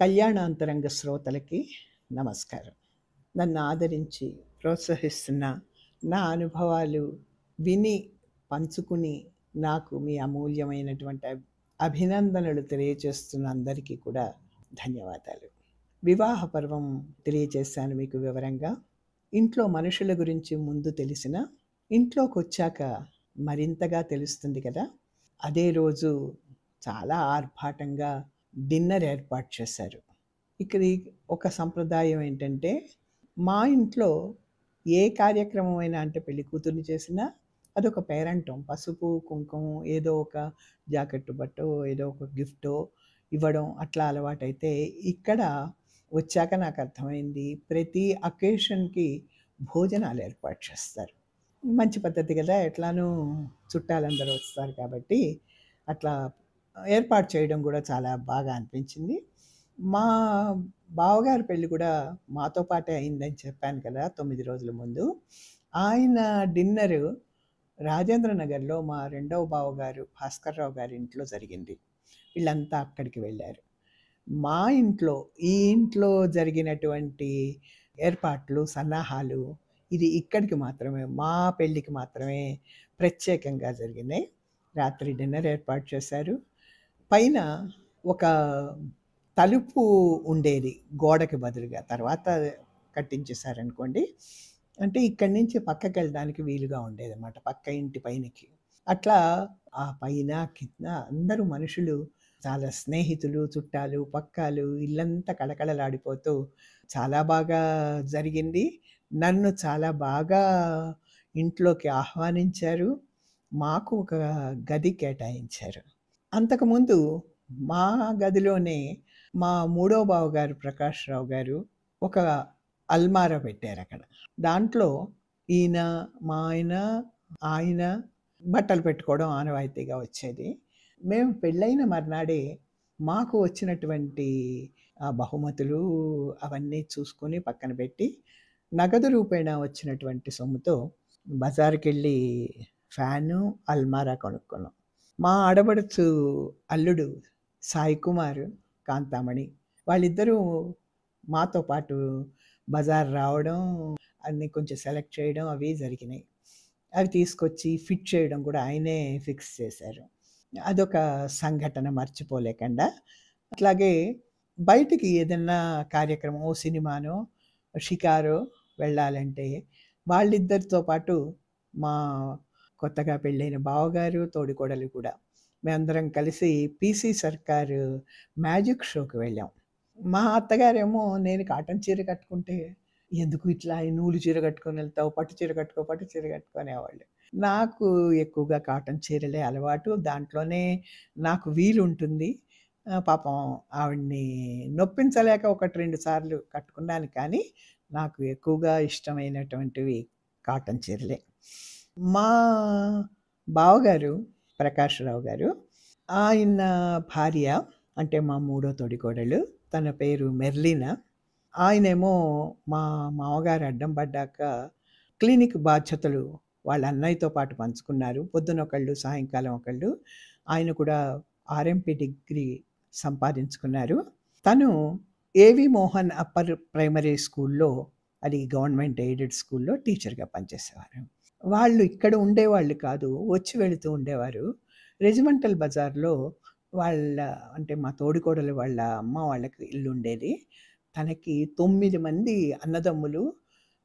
కళ్యాణాంతరంగ శ్రోతలకి నమస్కారం. నన్ను ఆదరించి, ప్రోత్సహిస్తున్న, నా అనుభవాలు విని, పంచుకుని, నాకు మీ అమూల్యమైనటువంటి అభినందనలు తెలియచేస్తున్న అందరికీ కూడా ధన్యవాదాలు. వివాహ పర్వం తెలియచేశాను మీకు వివరంగా. ఇంట్లో మనుషుల గురించి ముందు తెలిసిన, ఇంట్లోకొచ్చాక మరింతగా తెలుస్తుంది కదా! అదే రోజు చాలా ఆర్భాటంగా డిన్నర్ ఏర్పాటు చేశారు. ఇక్కడ ఒక సంప్రదాయం ఏంటంటే, మా ఇంట్లో ఏ కార్యక్రమమైనా అంటే పెళ్లి కూతుర్ని చేసినా అదొక పేరంటం. పసుపు, కుంకుమ ఏదో ఒక జాకెట్టు బట్టో, ఏదో ఒక గిఫ్టో ఇవ్వడం అట్లా అలవాటైతే, ఇక్కడ వచ్చాక నాకు అర్థమైంది ప్రతి అకేషన్‌కి భోజనాలు ఏర్పాటు చేస్తారు. మంచి పద్ధతి కదా! ఎట్లానూ చుట్టాలందరూ వస్తారు కాబట్టి, అట్లా ఏర్పాటు చేయడం కూడా చాలా బాగా అనిపించింది. మా బావగారి పెళ్లి కూడా మాతో పాటే అయిందని చెప్పాను కదా! 9 రోజుల ముందు. ఆయన డిన్నరు రాజేంద్ర నగర్‌లో మా రెండవ బావగారు భాస్కర్‌రావు గారి ఇంట్లో జరిగింది. వీళ్ళంతా అక్కడికి వెళ్లారు. మా ఇంట్లో, ఈ ఇంట్లో జరిగినటువంటి ఏర్పాట్లు, సన్నాహాలు ఇది ఇక్కడికి మాత్రమే, మా పెళ్ళికి మాత్రమే ప్రత్యేకంగా జరిగినాయి. రాత్రి డిన్నర్ ఏర్పాటు చేశారు. పైన ఒక తలుపు ఉండేది గోడకి బదులుగా. తర్వాత కట్టించేశారనుకోండి. అంటే ఇక్కడి నుంచి పక్కకెళ్ళడానికి వీలుగా ఉండేదనమాట. పక్క ఇంటి పైనకి. అట్లా ఆ పైన, కింద అందరూ మనుషులు, చాలా స్నేహితులు, చుట్టాలు, పక్కాలు ఇల్లంతా కళకళలాడిపోతూ చాలా బాగా జరిగింది. నన్ను చాలా బాగా ఇంట్లోకి ఆహ్వానించారు. మాకు ఒక గది కేటాయించారు. అంతకుముందు మా గదిలోనే మా మూడో బావగారు ప్రకాష్‌రావు గారు ఒక అల్మారా పెట్టారక్కడ. దాంట్లో ఈయన, మా ఆయన బట్టలు పెట్టుకోవడం ఆనవాయితీగా వచ్చేది. మేము పెళ్ళైన మర్నాడే మాకు వచ్చినటువంటి బహుమతులు అవన్నీ చూసుకొని పక్కన పెట్టి, నగదు రూపేణా వచ్చినటువంటి సొమ్ముతో బజారుకెళ్ళి ఫ్యాను, అల్మారా కొనుక్కున్నాం. మా ఆడపడుచు అల్లుడు సాయి కుమార్, కాంతామణి వాళ్ళిద్దరూ మాతో పాటు బజార్ రావడం, అన్నీ కొంచెం సెలెక్ట్ చేయడం అవి జరిగినాయి. అవి తీసుకొచ్చి ఫిట్ చేయడం కూడా ఆయనే ఫిక్స్ చేశారు. అదొక సంఘటన మర్చిపోలేకండా. అట్లాగే బయటికి ఏదన్నా కార్యక్రమం, ఓ సినిమానో, షికారో వెళ్ళాలంటే వాళ్ళిద్దరితో పాటు మా కొత్తగా పెళ్ళైన బావగారు, తోడికోడలు కూడా మేమందరం కలిసి పీసీ సర్కారు మ్యాజిక్ షోకి వెళ్ళాం. మా అత్తగారేమో నేను కాటన్ చీర కట్టుకుంటే, "ఎందుకు ఇట్లా నూలు చీర కట్టుకొని వెళ్తావు? పట్టు చీర కట్టుకో, పట్టు చీర కట్టుకో" అనేవాళ్ళు. నాకు ఎక్కువగా కాటన్ చీరలే అలవాటు. దాంట్లోనే నాకు వీలుంటుంది. పాపం ఆవిడని నొప్పించలేక 1, 2 సార్లు కట్టుకున్నాను కానీ, నాకు ఎక్కువగా ఇష్టమైనటువంటివి కాటన్ చీరలే. మా బావగారు ప్రకాశ్‌రావు గారు, ఆయన భార్య అంటే మా మూడో తోడికోడలు, తన పేరు మెర్లినా. ఆయనేమో మా మామగారు అడ్డం పడ్డాక క్లినిక్ బాధ్యతలు వాళ్ళ అన్నయ్యతో పాటు పంచుకున్నారు. పొద్దునొకళ్ళు, సాయంకాలం ఒకళ్ళు. ఆయన కూడా ఆర్ఎంపీ డిగ్రీ సంపాదించుకున్నారు. తను ఏవి మోహన్ అప్పర్ ప్రైమరీ స్కూల్‌లో, అది గవర్నమెంట్ ఎయిడెడ్ స్కూల్‌లో టీచర్‌గా పనిచేసేవారు. వాళ్ళు ఇక్కడ ఉండేవాళ్ళు కాదు. వచ్చి వెళుతూ ఉండేవారు. రెజిమెంటల్ బజార్‌లో వాళ్ళ, అంటే మా తోడికోడలు వాళ్ళ అమ్మ వాళ్ళకి ఇల్లుండేది. తనకి 9 మంది అన్నదమ్ములు.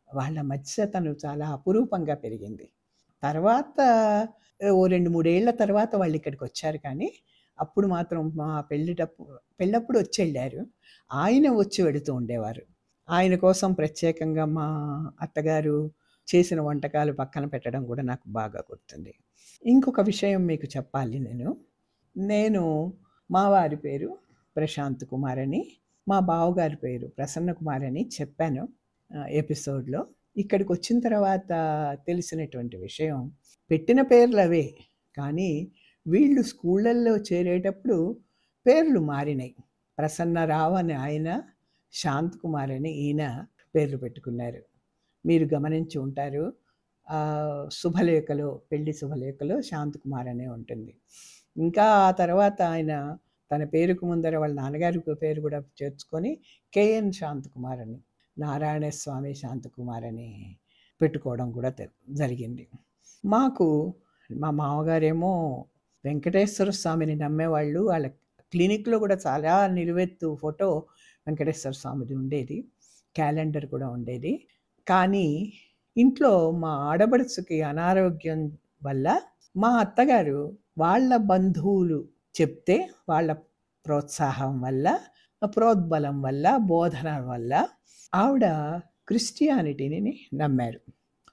వాళ్ళ మధ్య తను చాలా అపురూపంగా పెరిగింది. తర్వాత ఓ 2, 3 ఏళ్ల తర్వాత వాళ్ళిక్కడికొచ్చారు కానీ, అప్పుడు మాత్రం మా పెళ్ళప్పుడు వచ్చెళ్ళారు. ఆయన వచ్చి వెడుతూ ఉండేవారు. ఆయన కోసం ప్రత్యేకంగా మా అత్తగారు చేసిన వంటకాలు పక్కన పెట్టడం కూడా నాకు బాగా గుర్తుంది. ఇంకొక విషయం మీకు చెప్పాలి నేను. నేను మా వారి పేరు ప్రశాంత్ కుమార్ అని, మా బావగారి పేరు ప్రసన్న కుమార్ అని చెప్పాను ఎపిసోడ్‌లో. ఇక్కడికొచ్చిన తర్వాత తెలిసినటువంటి విషయం, పెట్టిన పేర్లవే. కానీ వీళ్ళు స్కూళ్ళల్లో చేరేటప్పుడు పేర్లు మారినాయి. ప్రసన్నరావు అని ఆయన, శాంత్ కుమార్ అని ఈయన పేర్లు పెట్టుకున్నారు. మీరు గమనించి ఉంటారు. శుభలేఖలో, పెళ్లి శుభలేఖలో శాంత్ కుమార్ అనే ఉంటుంది. ఇంకా ఆ తర్వాత ఆయన తన పేరుకు ముందర వాళ్ళ నాన్నగారి పేరు కూడా చేర్చుకొని కేఎన్ శాంతకుమార్ అని, నారాయణ స్వామి శాంతకుమార్ అని పెట్టుకోవడం కూడా జరిగింది. మాకు మా మామగారేమో వెంకటేశ్వర స్వామిని నమ్మేవాళ్ళు. వాళ్ళ క్లినిక్లో కూడా చాలా నిలువెత్తు ఫోటో వెంకటేశ్వర స్వామిది ఉండేది, క్యాలెండర్ కూడా ఉండేది. కానీ ఇంట్లో మా ఆడబడుచుకి అనారోగ్యం వల్ల మా అత్తగారు వాళ్ళ బంధువులు చెప్తే, వాళ్ళ ప్రోత్సాహం వల్ల, ప్రోద్బలం వల్ల, బోధన వల్ల ఆవిడ క్రిస్టియానిటీని నమ్మారు.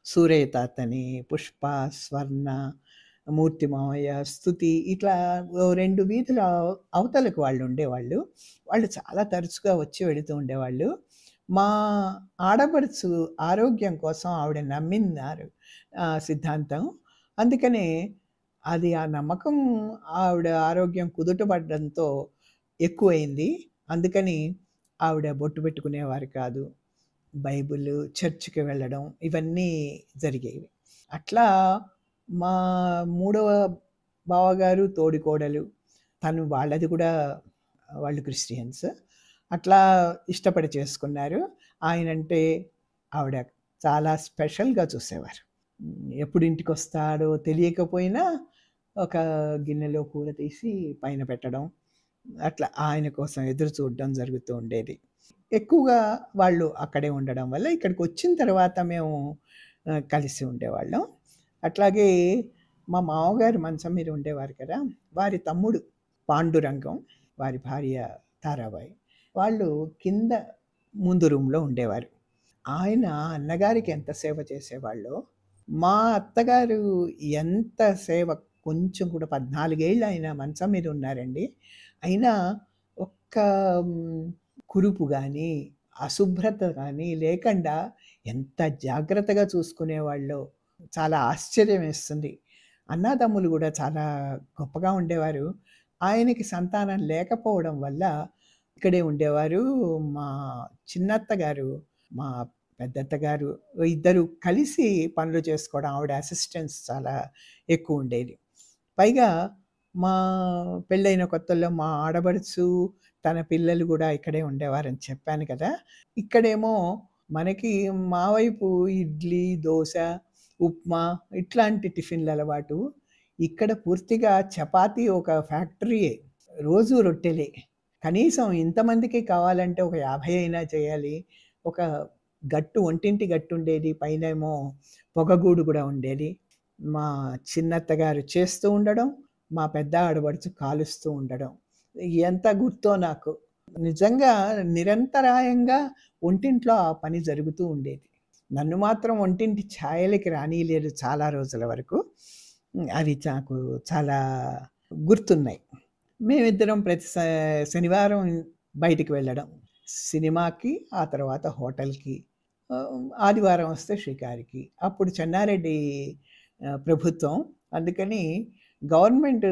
సూరయ్య తాతని, పుష్ప, స్వర్ణ, మూర్తి మావయ్య, స్తుతి, ఇట్లా 2 వీధుల అవతలకు వాళ్ళు ఉండేవాళ్ళు. వాళ్ళు చాలా తరచుగా వచ్చి వెళుతూ ఉండేవాళ్ళు. మా ఆడపడుచు ఆరోగ్యం కోసం ఆవిడ నమ్మినారు సిద్ధాంతం. అందుకనే అది ఆ నమ్మకం ఆవిడ ఆరోగ్యం కుదుటపడడంతో ఎక్కువైంది. అందుకని ఆవిడ బొట్టు పెట్టుకునేవారు కాదు. బైబిల్, చర్చికి వెళ్ళడం ఇవన్నీ జరిగేవి. అట్లా మా మూడవ బావగారు, తోడికోడలు, తను వాళ్ళది కూడా వాళ్ళు క్రిస్టియన్స్. అట్లా ఇష్టపడి చేసుకున్నారు. ఆయనంటే ఆవిడ చాలా స్పెషల్గా చూసేవారు. ఎప్పుడు ఇంటికి వస్తాడో తెలియకపోయినా ఒక గిన్నెలో కూర తీసి పైన పెట్టడం, అట్లా ఆయన కోసం ఎదురు చూడడం జరుగుతూ ఉండేది. ఎక్కువగా వాళ్ళు అక్కడే ఉండడం వల్ల ఇక్కడికి వచ్చిన తర్వాత మేము కలిసి ఉండేవాళ్ళం. అట్లాగే మా మామగారు మంచం మీద ఉండేవారు కదా, వారి తమ్ముడు పాండురంగం, వారి భార్య తారాబాయి, వాళ్ళు కింద ముందు రూమ్లో ఉండేవారు. ఆయన అన్నగారికి ఎంత సేవ చేసేవాళ్ళో, మా అత్తగారు ఎంత సేవ, కొంచెం కూడా 14 ఏళ్ళు ఆయన మంచం మీద ఉన్నారండి. అయినా ఒక్క కురుపు కానీ, అశుభ్రత కానీ లేకుండా ఎంత జాగ్రత్తగా చూసుకునేవాళ్ళో చాలా ఆశ్చర్యం వేస్తుంది. అన్నాతమ్ములు కూడా చాలా గొప్పగా ఉండేవారు. ఆయనకి సంతానం లేకపోవడం వల్ల ఇక్కడే ఉండేవారు. మా చిన్నత్తగారు, మా పెద్దత్తగారు ఇద్దరు కలిసి పనులు చేసుకోవడం, ఆవిడ అసిస్టెన్స్ చాలా ఎక్కువ ఉండేది. పైగా మా పెళ్ళైన కొత్తల్లో మా ఆడబడుచు, తన పిల్లలు కూడా ఇక్కడే ఉండేవారని చెప్పాను కదా. ఇక్కడేమో మనకి మా వైపు ఇడ్లీ, దోశ, ఉప్మా ఇట్లాంటి టిఫిన్ల అలవాటు. ఇక్కడ పూర్తిగా చపాతీ ఒక ఫ్యాక్టరీయే, రోజు రొట్టెలే. కనీసం ఇంతమందికి కావాలంటే ఒక 50 అయినా చేయాలి. ఒక గట్టు, ఒంటింటి గట్టు ఉండేది, పైనేమో పొగగూడు కూడా ఉండేది. మా చిన్నత్తగారు చేస్తూ ఉండడం, మా పెద్ద ఆడబడుచు కాలుస్తూ ఉండడం ఎంత గుర్తో నాకు. నిజంగా నిరంతరాయంగా ఒంటింట్లో ఆ పని జరుగుతూ ఉండేది. నన్ను మాత్రం ఒంటింటి ఛాయలకి రానీయలేదు చాలా రోజుల వరకు. అవి నాకు చాలా గుర్తున్నాయి. మేమిద్దరం ప్రతి శనివారం బయటికి వెళ్ళడం, సినిమాకి, ఆ తర్వాత హోటల్కి, ఆదివారం వస్తే షికారికి. అప్పుడు చెన్నారెడ్డి ప్రభుత్వం, అందుకని గవర్నమెంట్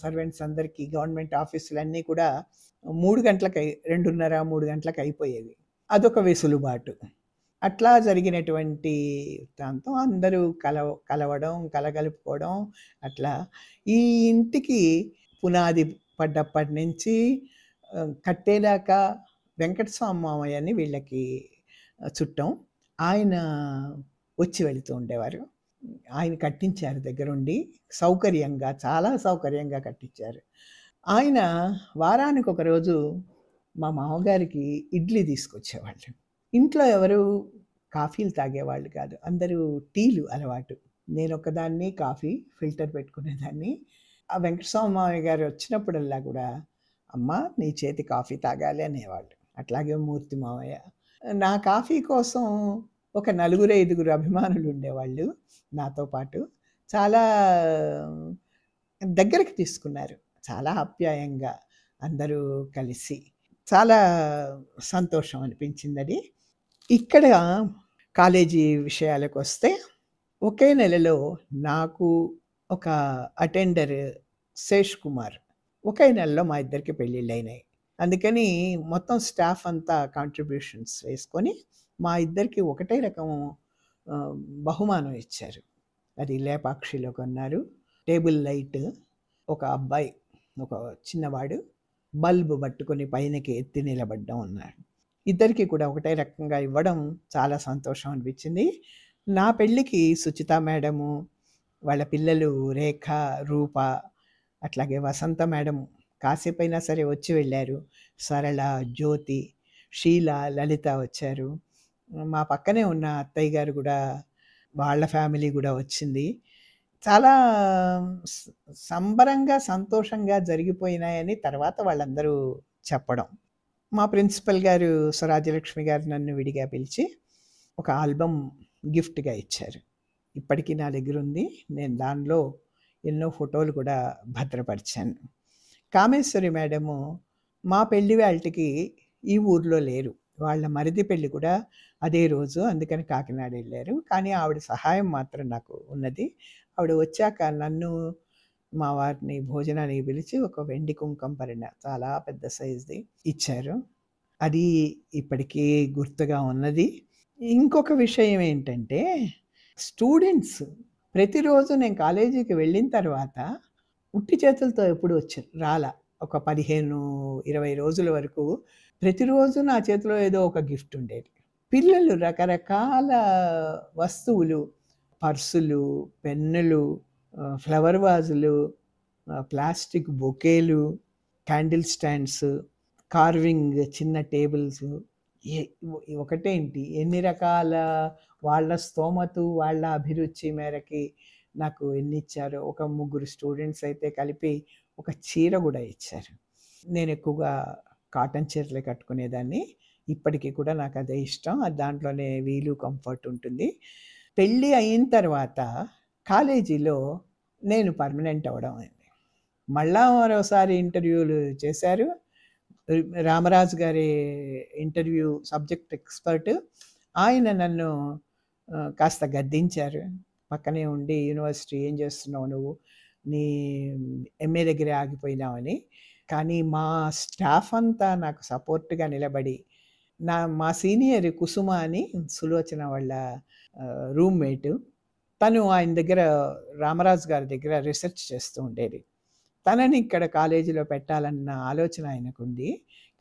సర్వెంట్స్ అందరికీ గవర్నమెంట్ ఆఫీసులన్నీ కూడా 3 గంటలకి, 2:30, 3 గంటలకు అయిపోయేవి. అదొక వెసులుబాటు. అట్లా జరిగినటువంటి ప్రాంతం. అందరూ కలవడం, కలగలుపుకోవడం అట్లా. ఈ ఇంటికి పునాది పడ్డప్పటి నుంచి కట్టేదాకా వెంకటస్వామి మామయ్య అని వీళ్ళకి చుట్టం. ఆయన వచ్చి వెళుతూ ఉండేవారు. ఆయన కట్టించారు దగ్గరుండి, సౌకర్యంగా, చాలా సౌకర్యంగా కట్టించారు. ఆయన వారానికి ఒకరోజు మా మామగారికి ఇడ్లీ తీసుకొచ్చేవాళ్ళు. ఇంట్లో ఎవరు కాఫీలు తాగేవాళ్ళు కాదు, అందరూ టీలు అలవాటు. నేనొక్కదాన్ని కాఫీ ఫిల్టర్ పెట్టుకునేదాన్ని. ఆ వెంకటస్వామి మామయ్య గారు వచ్చినప్పుడల్లా కూడా, అమ్మ నీ చేతి కాఫీ తాగాలి అనేవాళ్ళు. అట్లాగే మూర్తి మామయ్య. నా కాఫీ కోసం ఒక 4, 5 అభిమానులు ఉండేవాళ్ళు నాతో పాటు. చాలా దగ్గరికి తీసుకున్నారు, చాలా ఆప్యాయంగా అందరూ కలిసి. చాలా సంతోషం అనిపించింది. ఇక్కడ కాలేజీ విషయాలకు వస్తే, ఒకే నెలలో నాకు ఒక అటెండర్ శేష్ కుమార్, ఒకే నెలలో మా ఇద్దరికి పెళ్ళిళ్ళు అయినాయి. అందుకని మొత్తం స్టాఫ్ అంతా కాంట్రిబ్యూషన్స్ వేసుకొని మా ఇద్దరికి ఒకటే రకం బహుమానం ఇచ్చారు. అది లేపాక్షిలో కొన్నారు. టేబుల్ లైట్, ఒక అబ్బాయి ఒక చిన్నవాడు బల్బు పట్టుకొని పైనకి ఎత్తి నిలబడ్డం ఉన్నాడు. ఇద్దరికీ కూడా ఒకటే రకంగా ఇవ్వడం చాలా సంతోషం అనిపించింది. నా పెళ్ళికి సుచిత మేడము, వాళ్ళ పిల్లలు రేఖ, రూప, అట్లాగే వసంత మేడం కాసేపైనా సరే వచ్చి వెళ్ళారు. సరళ, జ్యోతి, షీల, లలిత వచ్చారు. మా పక్కనే ఉన్న అత్తయ్య గారు కూడా వాళ్ళ ఫ్యామిలీ కూడా వచ్చింది. చాలా స్ సంబరంగా, సంతోషంగా జరిగిపోయినాయని తర్వాత వాళ్ళందరూ చెప్పడం. మా ప్రిన్సిపల్ గారు స్వరాజ్యలక్ష్మి గారు నన్ను విడిగా పిలిచి ఒక ఆల్బమ్ గిఫ్ట్‌గా ఇచ్చారు. ఇప్పటికి నా దగ్గరుంది. నేను దానిలో ఎన్నో ఫోటోలు కూడా భద్రపరిచాను. కామేశ్వరి మేడము మా పెళ్లి వేళటికి ఈ ఊర్లో లేరు. వాళ్ళ మరిది పెళ్లి కూడా అదే రోజు. అందుకని కాకినాడ ఎళ్లారు. కానీ ఆవిడ సహాయం మాత్రం నాకు ఉన్నది. ఆవిడ వచ్చాక నన్ను, మా వారిని భోజనానికి పిలిచి ఒక వెండి కుంకం భరిణ చాలా పెద్ద సైజ్‌ది ఇచ్చారు. అది ఇప్పటికీ గుర్తుగా ఉన్నది. ఇంకొక విషయం ఏంటంటే, స్టూడెంట్స్ ప్రతిరోజు నేను కాలేజీకి వెళ్ళిన తర్వాత ఉట్టి చేతులతో ఎప్పుడు రాలా. ఒక 15, 20 రోజుల వరకు ప్రతిరోజు నా చేతిలో ఏదో ఒక గిఫ్ట్ ఉండేది. పిల్లలు రకరకాల వస్తువులు, పర్సులు, పెన్నులు, ఫ్లవర్ వాజులు, ప్లాస్టిక్ బొకేలు, క్యాండిల్ స్టాండ్స్, కార్వింగ్ చిన్న టేబుల్స్, ఎ ఒకటేంటి ఎన్ని రకాల వాళ్ళ స్తోమతు, వాళ్ళ అభిరుచి మేరకి నాకు ఎన్నిచ్చారో. ఒక ముగ్గురు స్టూడెంట్స్ అయితే కలిపి ఒక చీర కూడా ఇచ్చారు. నేను ఎక్కువగా కాటన్ చీరలే కట్టుకునేదాన్ని. ఇప్పటికి కూడా నాకు అదే ఇష్టం. దాంట్లోనే వీలు, కంఫర్ట్ ఉంటుంది. పెళ్ళి అయిన తర్వాత కాలేజీలో నేను పర్మనెంట్ అవ్వడం అయింది. మళ్ళా మరోసారి ఇంటర్వ్యూలు చేశారు. రామరాజు గారి ఇంటర్వ్యూ సబ్జెక్ట్ ఎక్స్పర్ట్. ఆయన నన్ను కాస్త గద్దించారు. పక్కనే ఉండి యూనివర్సిటీ ఏం చేస్తున్నావు నువ్వు? నీ ఎంఏ దగ్గరే ఆగిపోయినావని. కానీ మా స్టాఫ్ అంతా నాకు సపోర్ట్‌గా నిలబడి, మా సీనియర్ కుసుమ అని సులోచన వాళ్ళ రూమ్‌మేటు. తను ఆయన దగ్గర రామరాజు గారి దగ్గర రిసర్చ్ చేస్తూ ఉండేది. తనని ఇక్కడ కాలేజీలో పెట్టాలన్న ఆలోచన ఆయనకుంది.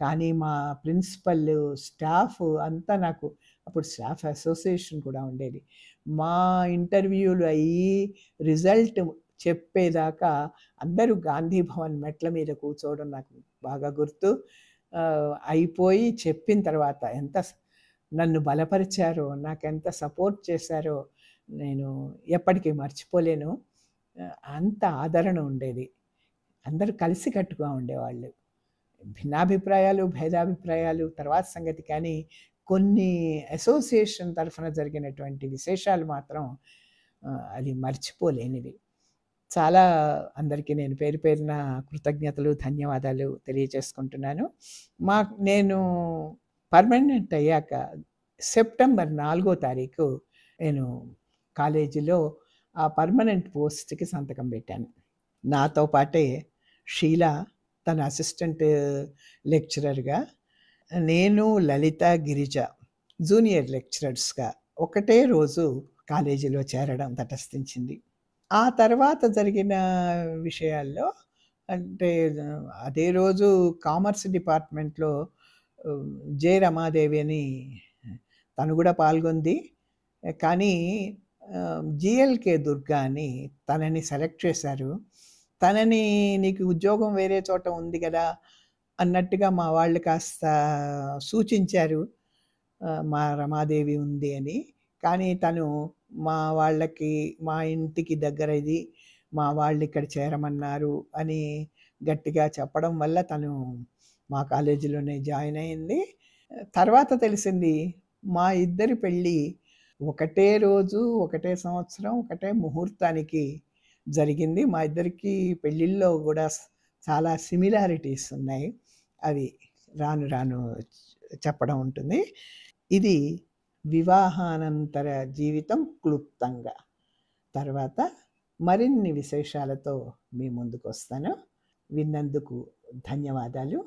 కానీ మా ప్రిన్సిపల్, స్టాఫ్ అంతా నాకు అప్పుడు స్టాఫ్ అసోసియేషన్ కూడా ఉండేది. మా ఇంటర్వ్యూలు అయ్యి రిజల్ట్ చెప్పేదాకా అందరూ గాంధీ భవన్ మెట్ల మీద కూర్చోవడం నాకు బాగా గుర్తు. అయిపోయి చెప్పిన తర్వాత నన్ను బలపరిచారో, నాకెంత సపోర్ట్ చేశారో నేను ఎప్పటికీ మర్చిపోలేను. అంత ఆదరణ ఉండేది. అందరూ కలిసికట్టుగా ఉండేవాళ్ళు. భిన్నాభిప్రాయాలు, భేదాభిప్రాయాలు తర్వాత సంగతి. కానీ కొన్ని అసోసియేషన్ తరఫున జరిగినటువంటి విశేషాలు మాత్రం అది మర్చిపోలేనివి. చాలా అందరికీ నేను పేరు పేరున కృతజ్ఞతలు, ధన్యవాదాలు తెలియజేసుకుంటున్నాను. నేను పర్మనెంట్ అయ్యాక సెప్టెంబర్ 4వ తారీఖు నేను కాలేజీలో ఆ పర్మనెంట్ పోస్ట్‌కి సంతకం పెట్టాను. నాతో పాటే షీల తన అసిస్టెంట్ లెక్చరర్‌గా, నేను, లలిత, గిరిజ జూనియర్ లెక్చరర్స్‌గా ఒకటే రోజు కాలేజీలో చేరడం తటస్థించింది. ఆ తర్వాత జరిగిన విషయాల్లో అంటే అదే రోజు కామర్స్ డిపార్ట్మెంట్‌లో జె. రమాదేవి అని తను కూడా పాల్గొంది. కానీ జిఎల్‌కే దుర్గా అని తనని సెలెక్ట్ చేశారు. తనని నీకు ఉద్యోగం వేరే చోట ఉంది కదా అన్నట్టుగా మా వాళ్ళు కాస్త సూచించారు. మా రమాదేవి ఉంది అని. కానీ తను మా ఇంటికి దగ్గర ఇది, మా వాళ్ళు ఇక్కడ చేరమన్నారు అని గట్టిగా చెప్పడం వల్ల తను మా కాలేజీలోనే జాయిన్ అయింది. తర్వాత తెలిసింది మా ఇద్దరి పెళ్ళి ఒకటే రోజు, ఒకటే సంవత్సరం, ఒకటే ముహూర్తానికి జరిగింది. మా ఇద్దరికి పెళ్ళిళ్ళలో కూడా చాలా సిమిలారిటీస్ ఉన్నాయి. అవి రాను రాను చెప్పడం ఉంటుంది. ఇది వివాహానంతర జీవితం క్లుప్తంగా. తర్వాత మరిన్ని విశేషాలతో మీ ముందుకొస్తాను. విన్నందుకు ధన్యవాదాలు.